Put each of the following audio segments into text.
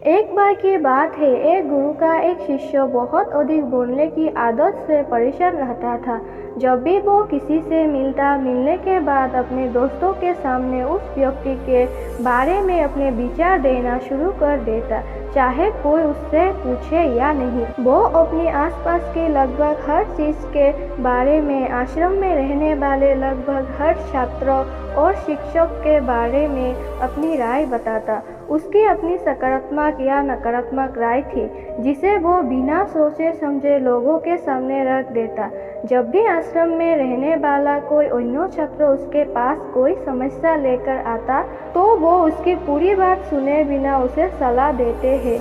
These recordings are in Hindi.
एक बार की बात है, एक गुरु का एक शिष्य बहुत अधिक बोलने की आदत से परेशान रहता था। जब भी वो किसी से मिलता, मिलने के बाद अपने दोस्तों के सामने उस व्यक्ति के बारे में अपने विचार देना शुरू कर देता, चाहे कोई उससे पूछे या नहीं। वो अपने आसपास के लगभग हर चीज़ के बारे में, आश्रम में रहने वाले लगभग हर छात्र और शिक्षक के बारे में अपनी राय बताता। उसकी अपनी सकारात्मक या नकारात्मक राय थी, जिसे वो बिना सोचे समझे लोगों के सामने रख देता। जब भी आश्रम में रहने वाला कोई अन्य छात्र उसके पास कोई समस्या लेकर आता, तो वो उसकी पूरी बात सुने बिना उसे सलाह देते हैं।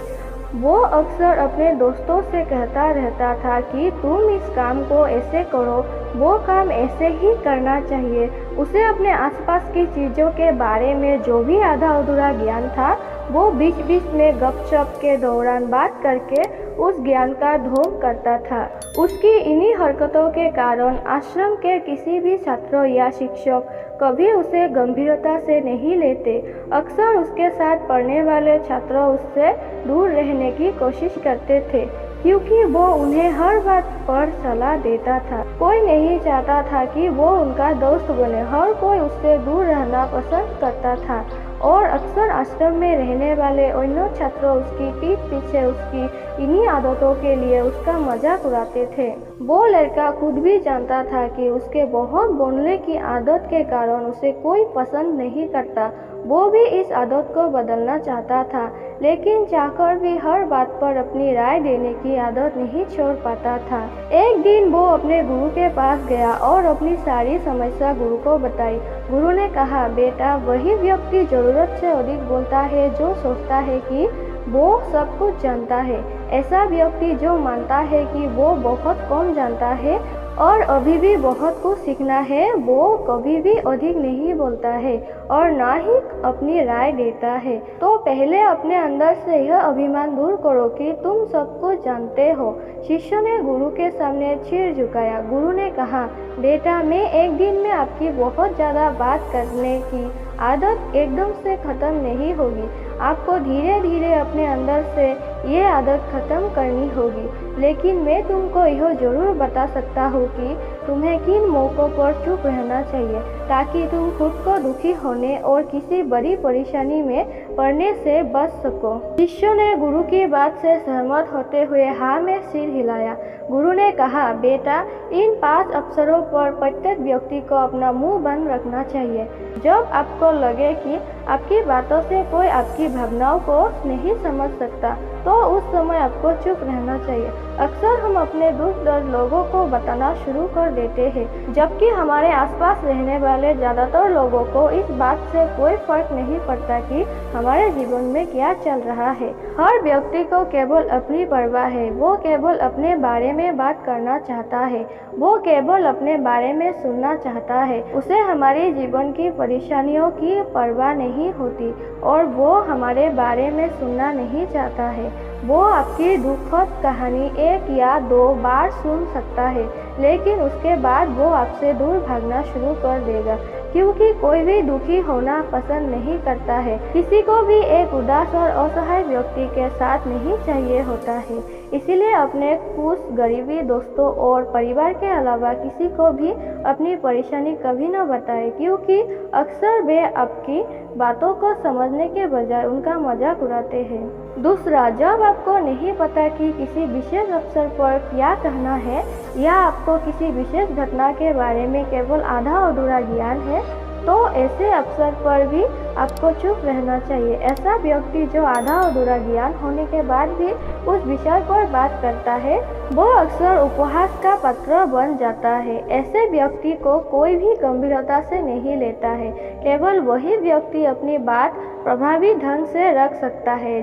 वो अक्सर अपने दोस्तों से कहता रहता था कि तुम इस काम को ऐसे करो, वो काम ऐसे ही करना चाहिए। उसे अपने आसपास की चीज़ों के बारे में जो भी आधा अधूरा ज्ञान था, वो बीच बीच में गपशप के दौरान बात करके उस ज्ञान का ढोंग करता था। उसकी इन्हीं हरकतों के कारण आश्रम के किसी भी छात्र या शिक्षक कभी उसे गंभीरता से नहीं लेते। अक्सर उसके साथ पढ़ने वाले छात्र उससे दूर रहने की कोशिश करते थे, क्योंकि वो उन्हें हर बात पर सलाह देता था। कोई नहीं चाहता था कि वो उनका दोस्त बने, हर कोई उससे दूर रहना पसंद करता था। और अक्सर आश्रम में रहने वाले अन्य छात्र उसकी पीठ पीछे उसकी इन्हीं आदतों के लिए उसका मजाक उड़ाते थे। वो लड़का खुद भी जानता था कि उसके बहुत बोलने की आदत के कारण उसे कोई पसंद नहीं करता। वो भी इस आदत को बदलना चाहता था, लेकिन चाहकर भी हर बात पर अपनी राय देने की आदत नहीं छोड़ पाता था। एक दिन वो अपने गुरु के पास गया और अपनी सारी समस्या गुरु को बताई। गुरु ने कहा, बेटा, वही व्यक्ति जरूरत से अधिक बोलता है जो सोचता है कि वो सब कुछ जानता है। ऐसा व्यक्ति जो मानता है कि वो बहुत कम जानता है और अभी भी बहुत कुछ सीखना है, वो कभी भी अधिक नहीं बोलता है और ना ही अपनी राय देता है। तो पहले अपने अंदर से यह अभिमान दूर करो कि तुम सब कुछ जानते हो। शिष्य ने गुरु के सामने सिर झुकाया। गुरु ने कहा, बेटा, मैं एक दिन में आपकी बहुत ज़्यादा बात करने की आदत एकदम से ख़त्म नहीं होगी। आपको धीरे धीरे अपने अंदर से ये आदत ख़त्म करनी होगी। लेकिन मैं तुमको यह ज़रूर बता सकता हूँ कि तुम्हें किन मौक़ों पर चुप रहना चाहिए, ताकि तुम खुद को दुखी होने और किसी बड़ी परेशानी में पड़ने से बच सको। शिष्य ने गुरु की बात से सहमत होते हुए हाँ में सिर हिलाया। गुरु ने कहा, बेटा, इन 5 अवसरों पर प्रत्येक व्यक्ति को अपना मुंह बंद रखना चाहिए। जब आपको लगे कि आपकी बातों से कोई आपकी भावनाओं को नहीं समझ सकता, तो उस समय आपको चुप रहना चाहिए। अक्सर हम अपने दुख दर्द लोगों को बताना शुरू कर देते हैं, जबकि हमारे आसपास रहने वाले ज़्यादातर लोगों को इस बात से कोई फर्क नहीं पड़ता कि हमारे जीवन में क्या चल रहा है। हर व्यक्ति को केवल अपनी परवाह है। वो केवल अपने बारे में बात करना चाहता है। वो केवल अपने बारे में सुनना चाहता है। उसे हमारे जीवन की परेशानियों की परवाह नहीं होती और वो हमारे बारे में सुनना नहीं चाहता है। वो आपकी दुखद कहानी 1 या 2 बार सुन सकता है, लेकिन उसके बाद वो आपसे दूर भागना शुरू कर देगा, क्योंकि कोई भी दुखी होना पसंद नहीं करता है। किसी को भी एक उदास और असहाय व्यक्ति के साथ नहीं चाहिए होता है। इसीलिए अपने खुश, गरीबी, दोस्तों और परिवार के अलावा किसी को भी अपनी परेशानी कभी न बताएं, क्योंकि अक्सर वे आपकी बातों को समझने के बजाय उनका मजाक उड़ाते हैं। दूसरा, जब आपको नहीं पता कि किसी विशेष अवसर पर क्या कहना है या आपको किसी विशेष घटना के बारे में केवल आधा अधूरा ज्ञान है, तो ऐसे अवसर पर भी आपको चुप रहना चाहिए। ऐसा व्यक्ति जो आधा अधूरा ज्ञान होने के बाद भी उस विषय पर बात करता है, वो अक्सर उपहास का पात्र बन जाता है। ऐसे व्यक्ति को कोई भी गंभीरता से नहीं लेता है। केवल वही व्यक्ति अपनी बात प्रभावी ढंग से रख सकता है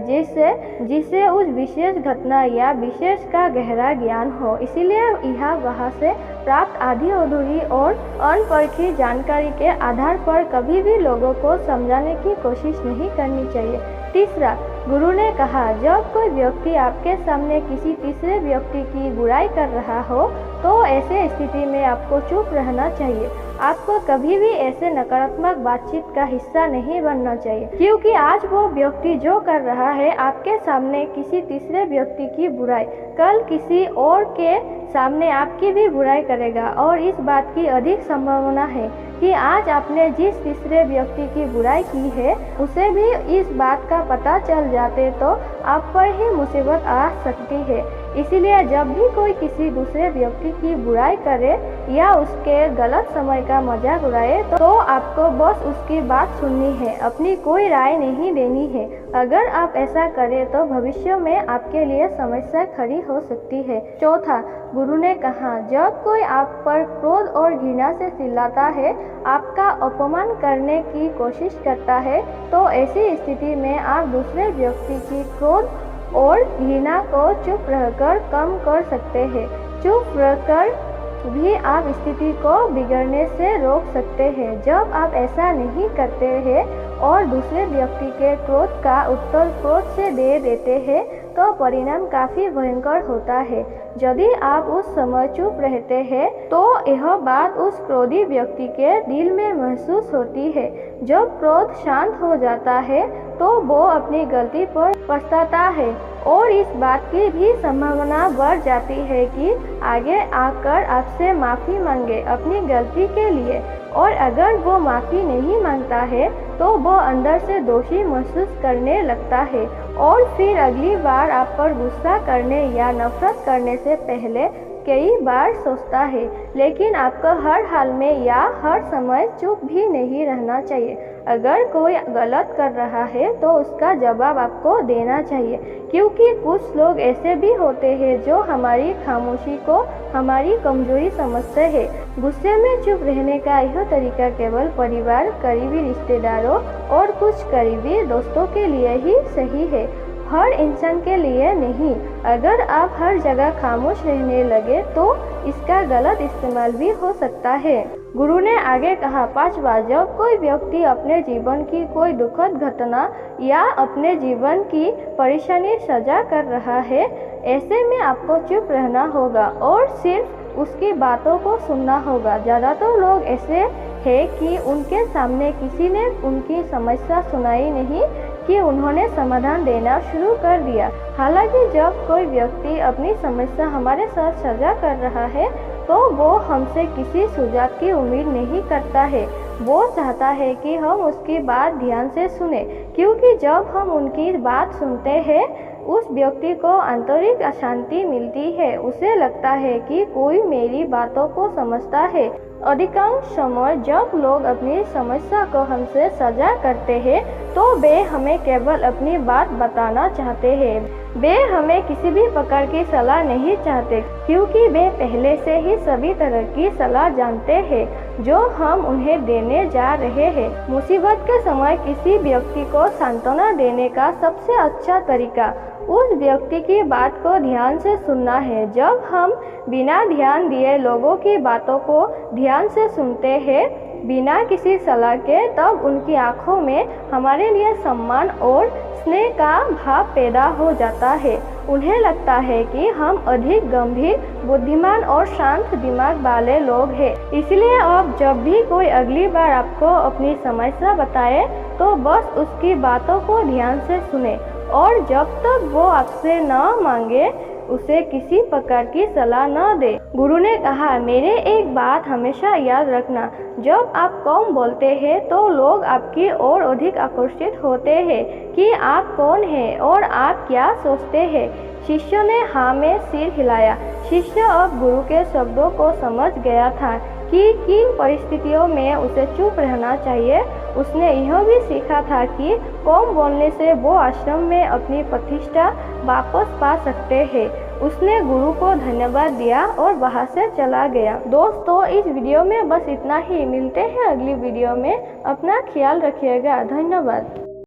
जिसे उस विशेष घटना या विशेष का गहरा ज्ञान हो। इसीलिए यहाँ वहाँ से प्राप्त आधी अधूरी और अनपरखी जानकारी के आधार पर कभी भी लोगों को समझाने की कोशिश नहीं करनी चाहिए। तीसरा, गुरु ने कहा, जब कोई व्यक्ति आपके सामने किसी तीसरे व्यक्ति की बुराई कर रहा हो, तो ऐसे स्थिति में आपको चुप रहना चाहिए। आपको कभी भी ऐसे नकारात्मक बातचीत का हिस्सा नहीं बनना चाहिए, क्योंकि आज वो व्यक्ति जो कर रहा है आपके सामने किसी तीसरे व्यक्ति की बुराई, कल किसी और के सामने आपकी भी बुराई करेगा। और इस बात की अधिक संभावना है कि आज आपने जिस तीसरे व्यक्ति की बुराई की है उसे भी इस बात का पता चल जाते तो आप पर ही मुसीबत आ सकती है। इसीलिए जब भी कोई किसी दूसरे व्यक्ति की बुराई करे या उसके गलत समय का मजाक उड़ाए तो आपको बस उसकी बात सुननी है, अपनी कोई राय नहीं देनी है। अगर आप ऐसा करें तो भविष्य में आपके लिए समस्या खड़ी हो सकती है। चौथा, गुरु ने कहा, जब कोई आप पर क्रोध और घृणा से चिल्लाता है, आपका अपमान करने की कोशिश करता है, तो ऐसी स्थिति में आप दूसरे व्यक्ति की क्रोध और घृणा को चुप रहकर कम कर सकते हैं। चुप रहकर भी आप स्थिति को बिगड़ने से रोक सकते हैं। जब आप ऐसा नहीं करते हैं और दूसरे व्यक्ति के क्रोध का उत्तर क्रोध से दे देते हैं तो परिणाम काफी भयंकर होता है। यदि आप उस समय चुप रहते हैं तो यह बात उस क्रोधी व्यक्ति के दिल में महसूस होती है। जब क्रोध शांत हो जाता है तो वो अपनी गलती पर पछताता है और इस बात की भी संभावना बढ़ जाती है कि आगे आकर आपसे माफ़ी मांगे अपनी गलती के लिए। और अगर वो माफ़ी नहीं मांगता है तो वो अंदर से दोषी महसूस करने लगता है और फिर अगली बार आप पर गुस्सा करने या नफरत करने से पहले कई बार सोचता है। लेकिन आपको हर हाल में या हर समय चुप भी नहीं रहना चाहिए। अगर कोई गलत कर रहा है तो उसका जवाब आपको देना चाहिए, क्योंकि कुछ लोग ऐसे भी होते हैं जो हमारी खामोशी को हमारी कमजोरी समझते हैं। गुस्से में चुप रहने का यह तरीका केवल परिवार, करीबी रिश्तेदारों और कुछ करीबी दोस्तों के लिए ही सही है, हर इंसान के लिए नहीं। अगर आप हर जगह खामोश रहने लगे तो इसका गलत इस्तेमाल भी हो सकता है। गुरु ने आगे कहा, पांचवा, जब कोई व्यक्ति अपने जीवन की कोई दुखद घटना या अपने जीवन की परेशानी साझा कर रहा है, ऐसे में आपको चुप रहना होगा और सिर्फ उसकी बातों को सुनना होगा। ज़्यादातर लोग ऐसे हैं कि उनके सामने किसी ने उनकी समस्या सुनाई नहीं कि उन्होंने समाधान देना शुरू कर दिया। हालांकि जब कोई व्यक्ति अपनी समस्या हमारे साथ साझा कर रहा है तो वो हमसे किसी सुझाव की उम्मीद नहीं करता है। वो चाहता है कि हम उसकी बात ध्यान से सुने, क्योंकि जब हम उनकी बात सुनते हैं उस व्यक्ति को आंतरिक अशांति मिलती है। उसे लगता है कि कोई मेरी बातों को समझता है। अधिकांश समय जब लोग अपनी समस्या को हमसे साझा करते हैं तो वे हमें केवल अपनी बात बताना चाहते हैं। वे हमें किसी भी प्रकार की सलाह नहीं चाहते, क्योंकि वे पहले से ही सभी तरह की सलाह जानते हैं जो हम उन्हें देने जा रहे हैं। मुसीबत के समय किसी व्यक्ति को सांत्वना देने का सबसे अच्छा तरीका उस व्यक्ति की बात को ध्यान से सुनना है। जब हम बिना ध्यान दिए लोगों की बातों को ध्यान से सुनते हैं बिना किसी सलाह के, तब उनकी आंखों में हमारे लिए सम्मान और स्नेह का भाव पैदा हो जाता है। उन्हें लगता है कि हम अधिक गंभीर, बुद्धिमान और शांत दिमाग वाले लोग हैं। इसलिए अब जब भी कोई अगली बार आपको अपनी समस्या बताए तो बस उसकी बातों को ध्यान से सुने और जब तक वो आपसे न मांगे उसे किसी प्रकार की सलाह न दे। गुरु ने कहा, मेरे एक बात हमेशा याद रखना, जब आप कम बोलते हैं तो लोग आपकी ओर अधिक आकर्षित होते हैं कि आप कौन हैं और आप क्या सोचते हैं। शिष्य ने हाँ में सिर हिलाया। शिष्य अब गुरु के शब्दों को समझ गया था कि किन परिस्थितियों में उसे चुप रहना चाहिए। उसने यह भी सीखा था कि कम बोलने से वो आश्रम में अपनी प्रतिष्ठा वापस पा सकते हैं। उसने गुरु को धन्यवाद दिया और वहां से चला गया। दोस्तों, इस वीडियो में बस इतना ही। मिलते हैं अगली वीडियो में। अपना ख्याल रखिएगा। धन्यवाद।